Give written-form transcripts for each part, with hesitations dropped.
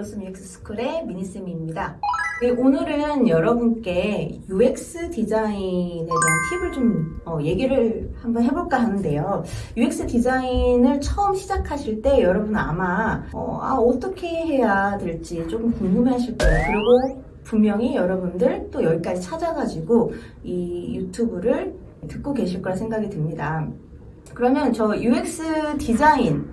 블로썸 UX 스쿨의 미니쌤입니다. 오늘은 여러분께 UX 디자인에 대한 팁을 좀 얘기를 한번 해볼까 하는데요. UX 디자인을 처음 시작하실 때 여러분 아마 어떻게 해야 될지 조금 궁금해하실 거예요. 그리고 분명히 여러분들 또 여기까지 찾아가지고 이 유튜브를 듣고 계실 거라 생각이 듭니다. 그러면 저 UX 디자인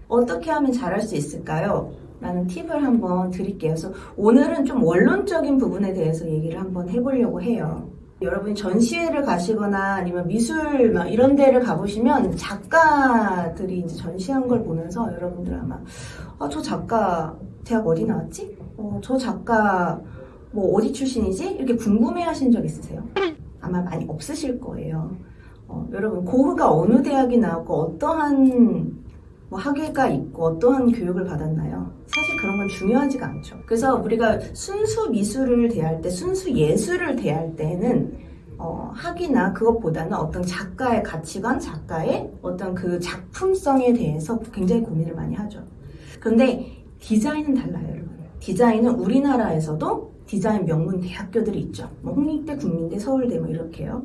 어떻게 하면 잘할 수 있을까요? 라는 팁을 한번 드릴게요. 그래서 오늘은 좀 원론적인 부분에 대해서 얘기를 한번 해보려고 해요. 여러분이 전시회를 가시거나 아니면 미술 막 이런 데를 가보시면 작가들이 이제 전시한 걸 보면서 여러분들 아마 저 작가 대학 어디 나왔지? 저 작가 뭐 어디 출신이지? 이렇게 궁금해 하신 적 있으세요? 아마 많이 없으실 거예요. 여러분 고흐가 어느 대학이 나왔고 어떠한 학위가 있고 어떠한 교육을 받았나요? 사실 그런 건 중요하지가 않죠. 그래서 우리가 순수 미술을 대할 때, 순수 예술을 대할 때는 학위나 그것보다는 어떤 작가의 가치관, 작가의 어떤 그 작품성에 대해서 굉장히 고민을 많이 하죠. 그런데 디자인은 달라요, 여러분. 디자인은 우리나라에서도 디자인 명문 대학교들이 있죠. 홍익대, 국민대, 서울대 뭐 이렇게요.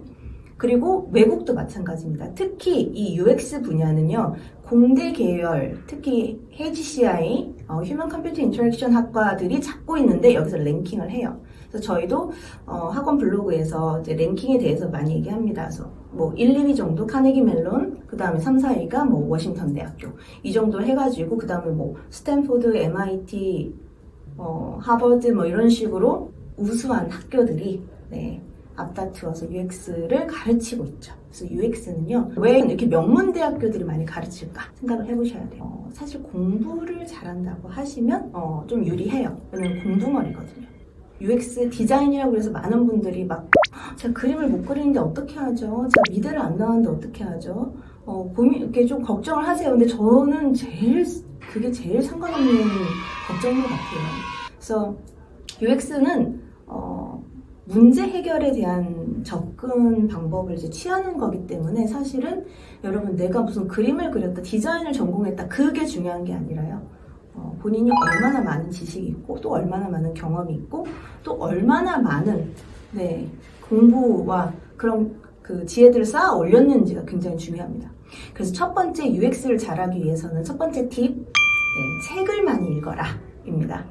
그리고 외국도 마찬가지입니다. 특히 이 UX 분야는요, 공대 계열, 특히 HCI, 휴먼 컴퓨터 인터랙션 학과들이 잡고 있는데 여기서 랭킹을 해요. 그래서 저희도 학원 블로그에서 이제 랭킹에 대해서 많이 얘기합니다. 그래서 뭐 1, 2위 정도 카네기 멜론, 그 다음에 3, 4위가 뭐 워싱턴 대학교 이 정도 해가지고 그 다음에 뭐 스탠포드, MIT, 하버드 뭐 이런 식으로 우수한 학교들이 앞다투어서 UX를 가르치고 있죠. 그래서 UX는요, 왜 이렇게 명문대학교들이 많이 가르칠까 생각을 해보셔야 돼요. 사실 공부를 잘한다고 하시면 좀 유리해요. 저는 공부머리거든요. UX 디자인이라고 해서 많은 분들이 제가 그림을 못 그리는데 어떻게 하죠? 제가 미대를 안 나왔는데 어떻게 하죠? 이렇게 좀 걱정을 하세요. 근데 저는 그게 제일 상관없는 걱정인 것 같아요. 그래서 UX는 문제 해결에 대한 접근 방법을 이제 취하는 거기 때문에 사실은 여러분 내가 무슨 그림을 그렸다, 디자인을 전공했다 그게 중요한 게 아니라요. 본인이 얼마나 많은 지식이 있고 또 얼마나 많은 경험이 있고 또 얼마나 많은 공부와 그런 그 지혜들을 쌓아 올렸는지가 굉장히 중요합니다. 그래서 첫 번째 UX를 잘하기 위해서는 첫 번째 팁, 책을 많이 읽어라 입니다.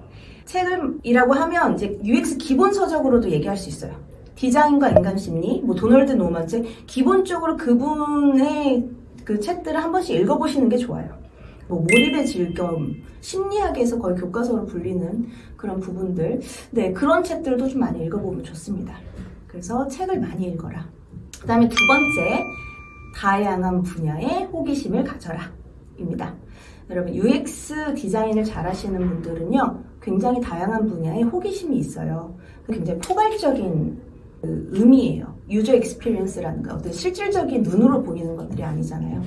책이라고 하면 이제 UX 기본 서적으로도 얘기할 수 있어요. 디자인과 인간 심리, 도널드 노먼 책, 기본적으로 그분의 그 책들을 한 번씩 읽어보시는 게 좋아요. 몰입의 질경, 심리학에서 거의 교과서로 불리는 그런 부분들, 그런 책들도 좀 많이 읽어보면 좋습니다. 그래서 책을 많이 읽어라. 그 다음에 두 번째, 다양한 분야에 호기심을 가져라 입니다. 여러분 UX 디자인을 잘 하시는 분들은요, 굉장히 다양한 분야에 호기심이 있어요. 굉장히 포괄적인 의미예요. 유저 익스피리언스라는 거, 어떤 실질적인 눈으로 보이는 것들이 아니잖아요.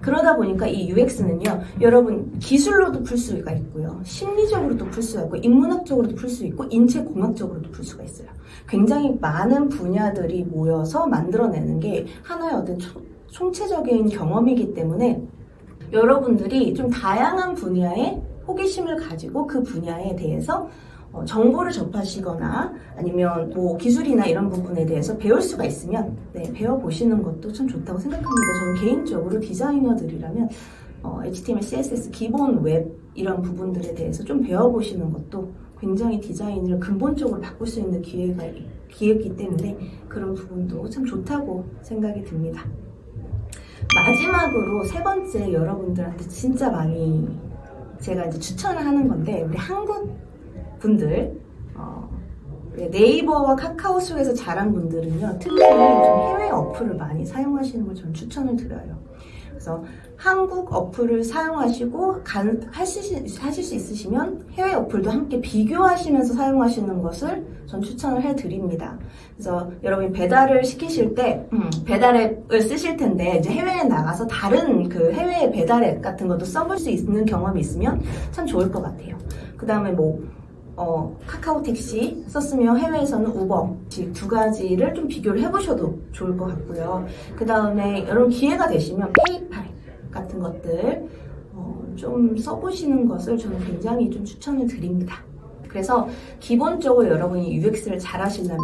그러다 보니까 이 UX는요, 여러분 기술로도 풀 수가 있고요, 심리적으로도 풀 수가 있고, 인문학적으로도 풀 수 있고, 인체공학적으로도 풀 수가 있어요. 굉장히 많은 분야들이 모여서 만들어내는 게 하나의 어떤 총체적인 경험이기 때문에 여러분들이 좀 다양한 분야에 호기심을 가지고 그 분야에 대해서 정보를 접하시거나 아니면 기술이나 이런 부분에 대해서 배울 수가 있으면 배워보시는 것도 참 좋다고 생각합니다. 저는 개인적으로 디자이너들이라면 HTML, CSS, 기본 웹 이런 부분들에 대해서 좀 배워보시는 것도 굉장히 디자인을 근본적으로 바꿀 수 있는 기회이기 때문에 그런 부분도 참 좋다고 생각이 듭니다. 마지막으로 세 번째, 여러분들한테 진짜 많이 제가 이제 추천을 하는 건데, 우리 한국 분들, 네이버와 카카오 속에서 자란 분들은요, 특히 좀 해외 어플을 많이 사용하시는 걸 저는 추천을 드려요. 그래서 한국 어플을 사용하시고 하실 수 있으시면 해외 어플도 함께 비교하시면서 사용하시는 것을 전 추천을 해드립니다. 그래서 여러분이 배달을 시키실 때 배달앱을 쓰실 텐데 이제 해외에 나가서 다른 그 해외 배달앱 같은 것도 써볼 수 있는 경험이 있으면 참 좋을 것 같아요. 그 다음에 카카오 택시 썼으면 해외에서는 우버, 두 가지를 좀 비교를 해보셔도 좋을 것 같고요. 그 다음에 여러분 기회가 되시면 페이팔 같은 것들 좀 써보시는 것을 저는 굉장히 좀 추천을 드립니다. 그래서 기본적으로 여러분이 UX를 잘 하시려면요.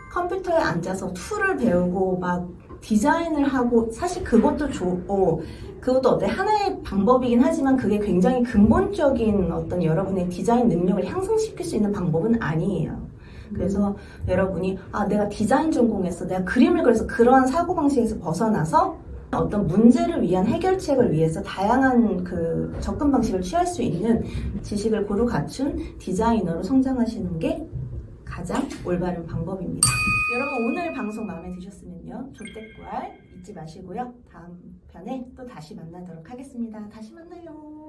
컴퓨터에 앉아서 툴을 배우고 막 디자인을 하고 사실 그것도 그것도 어때 하나의 방법이긴 하지만 그게 굉장히 근본적인 어떤 여러분의 디자인 능력을 향상시킬 수 있는 방법은 아니에요. 그래서 여러분이 내가 디자인 전공했어, 내가 그림을 그려서 그러한 사고방식에서 벗어나서 어떤 문제를 위한 해결책을 위해서 다양한 그 접근 방식을 취할 수 있는 지식을 고루 갖춘 디자이너로 성장하시는 게 가장 올바른 방법입니다. 여러분 오늘 방송 마음에 드셨으면요. 조댓구알 잊지 마시고요. 다음 편에 또 다시 만나도록 하겠습니다. 다시 만나요.